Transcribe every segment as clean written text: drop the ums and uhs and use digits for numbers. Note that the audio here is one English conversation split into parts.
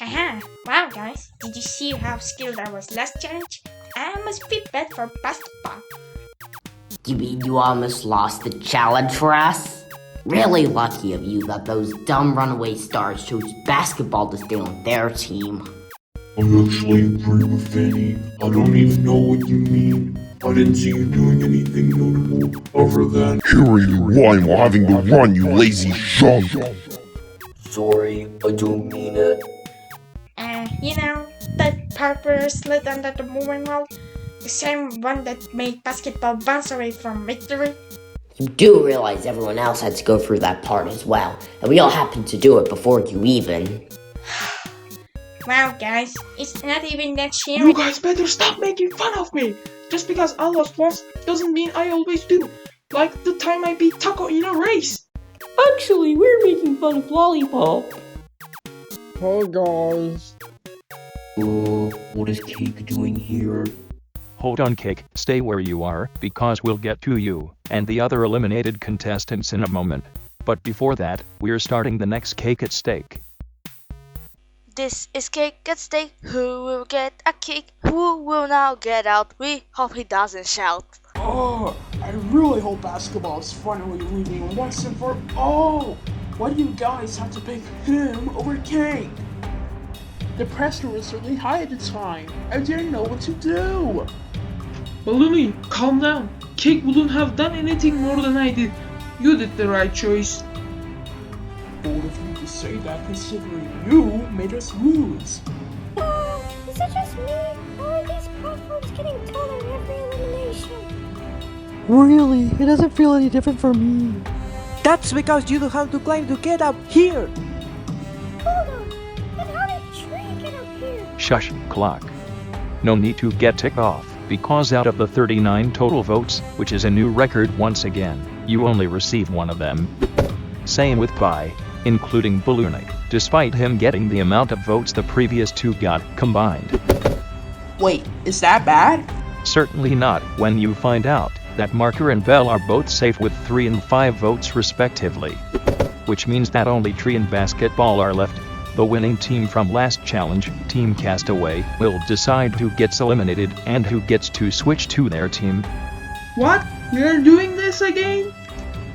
Haha, wow guys, did you see how skilled I was last challenge? I must be bad for basketball. You mean you almost lost the challenge for us? Really lucky of you that those dumb runaway stars chose basketball to stay on their team. I actually agree with Fanny. I don't even know what you mean. I didn't see you doing anything notable other than hearing you whine while having to run, you lazy shunk. sorry, I don't mean it. That purple slit under the moving wall, the same one that made basketball bounce away from victory. You do realize everyone else had to go through that part as well, and we all happened to do it before you even. Wow guys, it's not even that serious. You guys better stop making fun of me! Just because I lost once doesn't mean I always do. Like the time I beat Taco in a race. Actually, we're making fun of Lollipop. Hey guys. What is Cake doing here? Hold on, Cake, stay where you are, because we'll get to you and the other eliminated contestants in a moment. But before that, we're starting the next Cake at Stake. This is Cake at Stake. Who will get a cake? Who will now get out? We hope he doesn't shout. Oh, I really hope basketball is finally leaving once and for all. Why do you guys have to pick him over Cake? The pressure was really high at the time. I didn't know what to do. Balloony, calm down. Cake wouldn't have done anything more than I did. You did the right choice. Bold of you to say that considering you made us lose. Is it just me? Or are these platforms getting taller every elimination? Really? It doesn't feel any different for me. That's because you don't have to climb to get up here. Hold on. Then how did Tree get up here? Shush, clock. No need to get ticked off, because out of the 39 total votes, which is a new record once again, you only received one of them. Same with Pi, including Balloonic, despite him getting the amount of votes the previous two got combined. Wait, is that bad? Certainly not when you find out that Marker and Bell are both safe with 3 and 5 votes respectively. Which means that only Tree and Basketball are left. The winning team from last challenge, Team Castaway, will decide who gets eliminated and who gets to switch to their team. What? We are doing this again?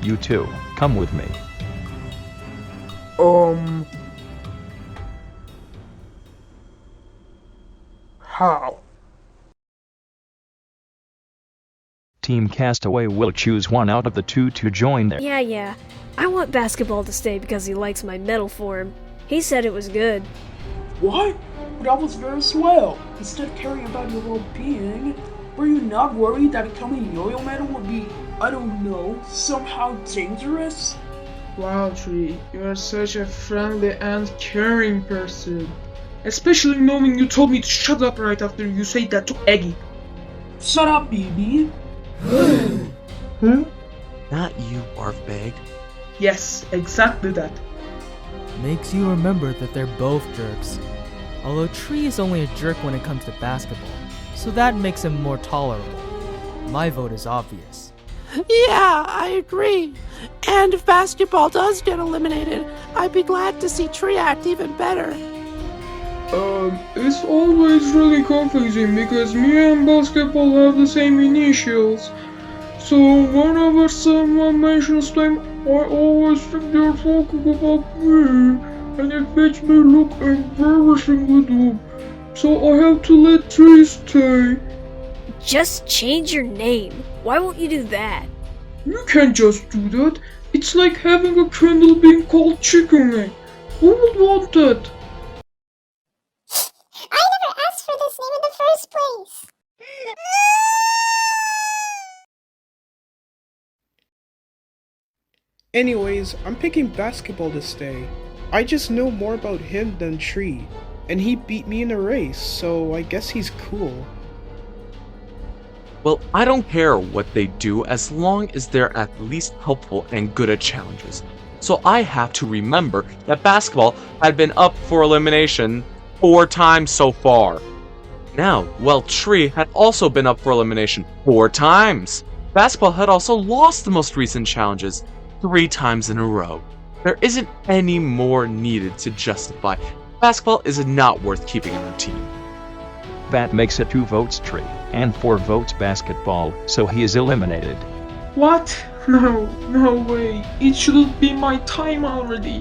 You two, come with me. How? Team Castaway will choose one out of the two to join their. Yeah. I want Basketball to stay because he likes my medal form. He said it was good. What? That was very swell. Instead of caring about your well-being, were you not worried that becoming a yo-yo medal would be, I don't know, somehow dangerous? Wow, Tree, you are such a friendly and caring person. Especially knowing you told me to shut up right after you said that to Eggy. Shut up, BB. Not you, Barfbag. Yes, exactly that. Makes you remember that they're both jerks. Although Tree is only a jerk when it comes to basketball, so that makes him more tolerable. My vote is obvious. Yeah, I agree. And if basketball does get eliminated, I'd be glad to see Tree act even better. It's always really confusing because me and Basketball have the same initials. So whenever someone mentions them, I always think they're talking about me, and it makes me look embarrassing with them. So I have to let Tree stay. Just change your name. Why won't you do that? You can't just do that. It's like having a candle being called chicken egg. Who would want that? I never asked for this name in the first place. Anyways, I'm picking Basketball to stay. I just know more about him than Tree, and he beat me in a race, so I guess he's cool. Well, I don't care what they do as long as they're at least helpful and good at challenges. So I have to remember that Basketball had been up for elimination 4 times so far. Now, well, Tree had also been up for elimination 4 times. Basketball had also lost the most recent challenges 3 times in a row. There isn't any more needed to justify Basketball is not worth keeping in our team. That makes it 2 votes Tree and 4 votes Basketball, so he is eliminated. What? No way. It shouldn't be my time already.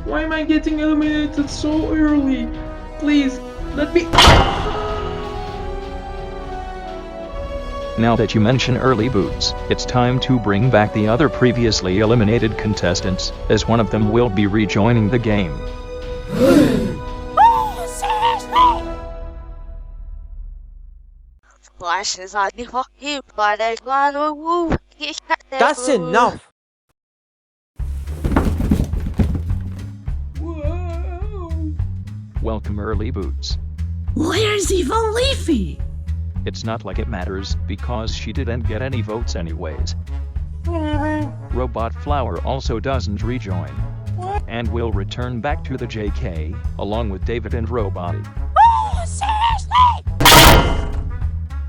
Why am I getting eliminated so early? Please, let me. Now that you mention early boots, it's time to bring back the other previously eliminated contestants, as one of them will be rejoining the game. Oh, seriously? That's enough! Welcome early boots. Where's even Leafy? It's not like it matters, because she didn't get any votes anyways. Robot Flower also doesn't rejoin. And will return back to the JK, along with David and Robot. Oh, seriously?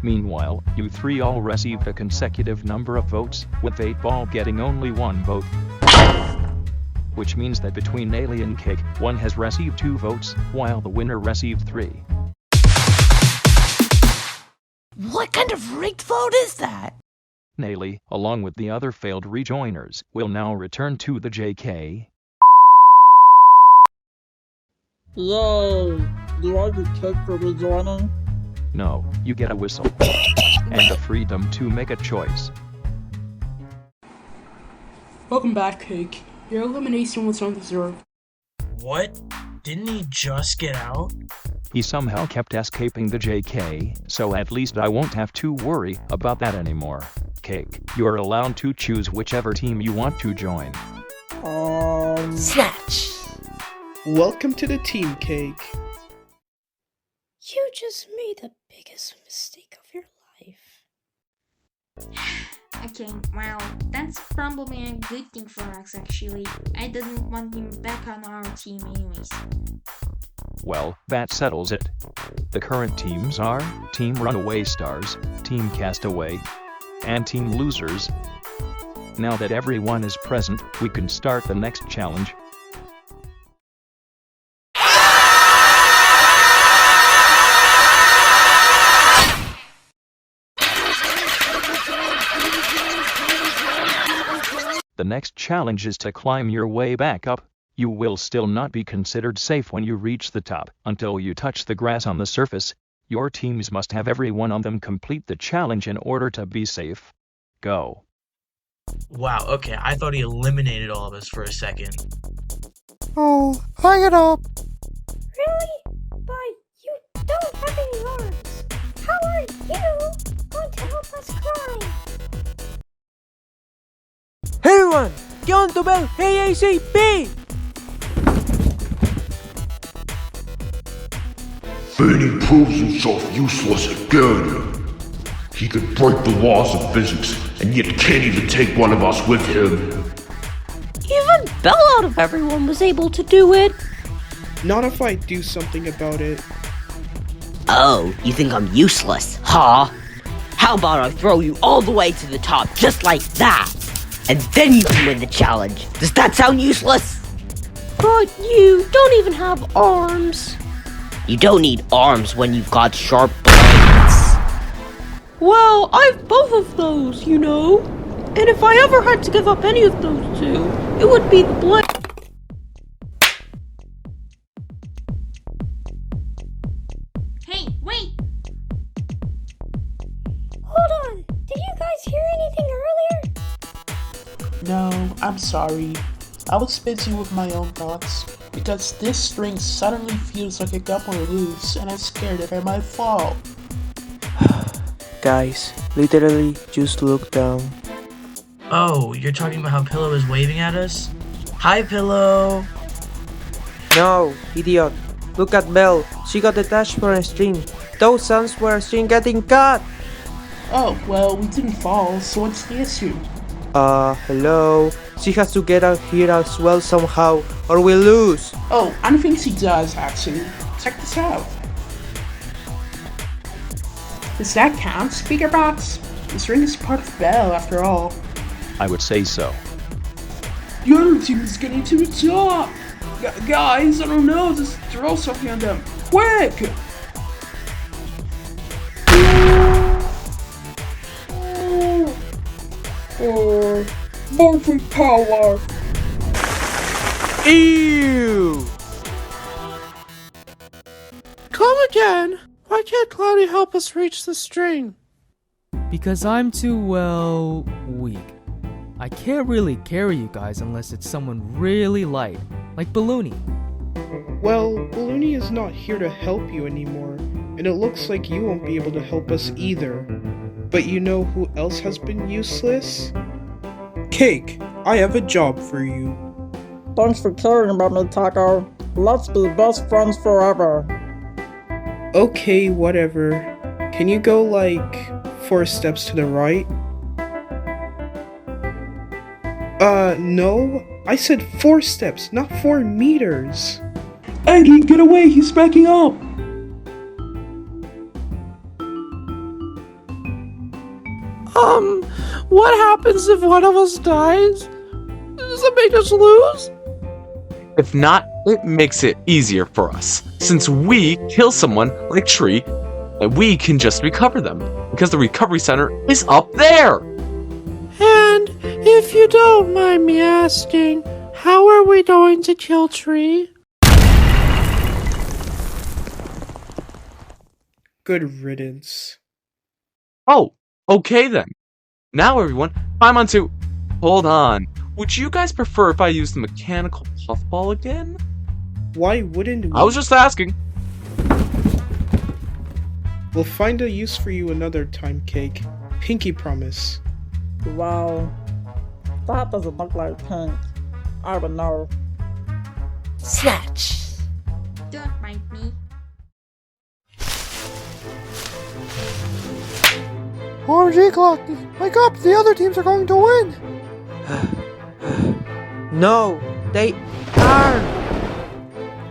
Meanwhile, you 3 all received a consecutive number of votes, with 8 Ball getting only 1 vote. Which means that between Alien Cake, 1 has received 2 votes, while the winner received 3. What kind of rigged vote is that? Nayli, along with the other failed rejoiners, will now return to the JK. Yay! Do I get cake for rejoining? No, you get a whistle. And the freedom to make a choice. Welcome back, Cake. Your elimination was undeserved. What? Didn't he just get out? He somehow kept escaping the JK, so at least I won't have to worry about that anymore. Cake, you're allowed to choose whichever team you want to join. Snatch! Welcome to the team, Cake. You just made the biggest mistake of your life. Okay, well, that's probably a good thing for us actually. I didn't want him back on our team anyways. Well, that settles it. The current teams are Team Runaway Stars, Team Castaway, and Team Losers. Now that everyone is present, we can start the next challenge. The next challenge is to climb your way back up. You will still not be considered safe when you reach the top until you touch the grass on the surface. Your teams must have every one of them complete the challenge in order to be safe. Go. Wow, okay, I thought he eliminated all of us for a second. Oh, hang it up! Really? But you don't have any arms. How are you going to help us climb? Everyone, get on the bell ASAP! Fanny proves himself useless again. He could break the laws of physics, and yet can't even take one of us with him. Even Bell out of everyone was able to do it. Not if I do something about it. Oh, you think I'm useless, huh? How about I throw you all the way to the top just like that? And then you can win the challenge. Does that sound useless? But you don't even have arms. You don't need arms when you've got sharp blades. Well, I've both of those, you know. And if I ever had to give up any of those two, it would be the blade. Hey, wait! Hold on. Did you guys hear anything earlier? No, I'm sorry. I was busy with my own thoughts, because this string suddenly feels like it got more loose, and I'm scared that I might fall. Guys, literally just look down. Oh, you're talking about how Pillow is waving at us? Hi, Pillow! No, idiot. Look at Belle. She got detached from a string. Those sounds were a string getting cut! Oh, well, we didn't fall, so what's the issue? Hello? She has to get out here as well somehow, or we'll lose! Oh, I think she does, actually. Check this out. Does that count, speaker box? This ring is part of Belle, after all. I would say so. The other team is getting to the top! Guys, I don't know, just throw something on them. Quick! Oh, morphing power! Ew! Come again! Why can't Cloudy help us reach the string? Because I'm too, well, weak. I can't really carry you guys unless it's someone really light, like Balloony. Well, Balloony is not here to help you anymore, and it looks like you won't be able to help us either. But you know who else has been useless? Cake, I have a job for you. Thanks for caring about me, Taco. Let's be best friends forever. Okay, whatever. Can you go, like, 4 steps to the right? No. I said 4 steps, not 4 meters. Eggy, get away, he's backing up! What happens if one of us dies? Does it make us lose? If not, it makes it easier for us, since we kill someone like Tree, and we can just recover them, because the recovery center is up there! And if you don't mind me asking, how are we going to kill Tree? Good riddance. Oh, okay then. Now everyone, climb onto... Hold on. Would you guys prefer if I used the mechanical puffball again? Why wouldn't we? I was just asking. We'll find a use for you another time, Cake. Pinky promise. Wow. That doesn't look like pink. I don't know. Snatch! Don't mind me. RG Clock, wake up! The other teams are going to win! No, they aren't.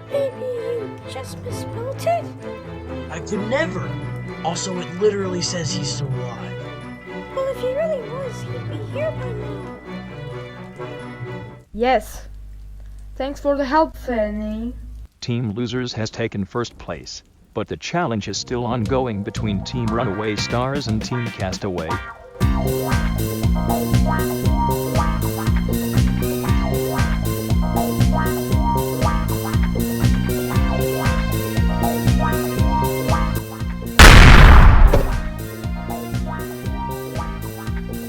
Maybe you just misspelled it? I could never. Also, it literally says he's still alive. Well, if he really was, he'd be here by now. Yes. Thanks for the help, Fanny. Team Losers has taken first place, but the challenge is still ongoing between Team Runaway Stars and Team Castaway.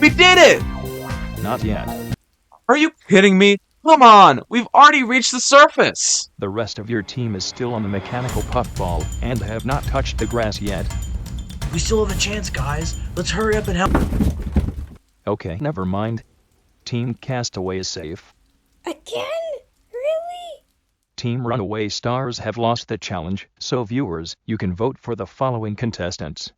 We did it! Not yet. Are you kidding me? Come on! We've already reached the surface! The rest of your team is still on the mechanical puffball and have not touched the grass yet. We still have a chance, guys. Let's hurry up and help. Okay, never mind. Team Castaway is safe. Again? Really? Team Runaway Stars have lost the challenge, so viewers, you can vote for the following contestants.